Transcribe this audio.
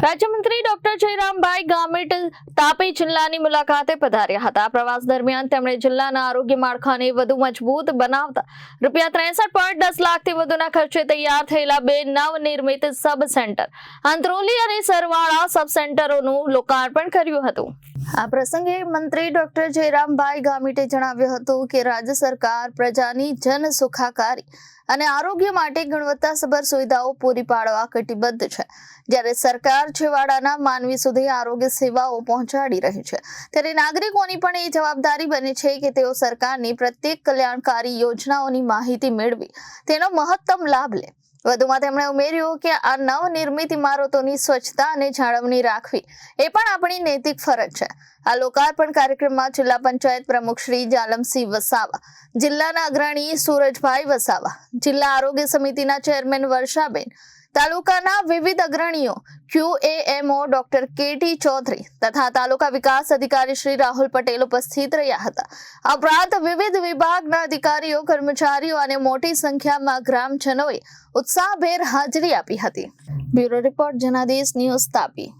રાજ્યમંત્રી ડોક્ટર જયરામભાઈ ગામિત તાપી જિલ્લાની મુલાકાતે પધાર્યા હતા। પ્રવાસ દરમિયાન તેમણે જિલ્લાના આરોગ્ય માળખાને વધુ મજબૂત બનાવતા ₹63.10 લાખથી વધુના ખર્ચે તૈયાર થયેલા બે નવનિર્મિત સબ સેન્ટર અંત્રોલી અને સરવાળા સબ સેન્ટરોનું લોકાર્પણ કર્યું હતું। આ પ્રસંગે મંત્રી ડોક્ટર જયરામભાઈ ગામિતે જણાવ્યું હતું કે રાજ્ય સરકાર પ્રજાની જન સુખાકારી અને આરોગ્ય માટે ગુણવત્તાસભર સુવિધાઓ પૂરી પાડવા કટિબદ્ધ છે। જ્યારે સરકાર છેવાડાના માનવી સુધી આરોગ્ય સેવાઓ પહોંચાડી રહી છે, ત્યારે નાગરિકોની પણ એ જવાબદારી બને છે કે તેઓ સરકારની પ્રત્યેક કલ્યાણકારી યોજનાઓની માહિતી મેળવી તેનો મહત્તમ લાભ લે। વધુમાં તેમણે ઉમેર્યું કે આ નવનિર્મિત ઇમારતોની સ્વચ્છતા અને જાળવણી રાખવી એ પણ આપણી નૈતિક ફરજ છે। આ લોકાર્પણ કાર્યક્રમમાં જિલ્લા પંચાયત પ્રમુખ શ્રી જાલમસિંહ વસાવા, જિલ્લાના અગ્રણી સુરજભાઈ વસાવા, જિલ્લા આરોગ્ય સમિતિના ચેરમેન વર્ષાબેન, તાલુકાના વિવિધ અગ્રણીઓ, QAMO ડોક્ટર KT ચૌધરી તથા તાલુકા વિકાસ અધિકારી શ્રી રાહુલ પટેલ ઉપસ્થિત રહ્યા હતા। આ ઉપરાંત વિવિધ વિભાગના અધિકારીઓ, કર્મચારીઓ અને મોટી સંખ્યામાં ગ્રામજનોએ ઉત્સાહભેર હાજરી આપી હતી। Bureau report Janadesh news Tapi.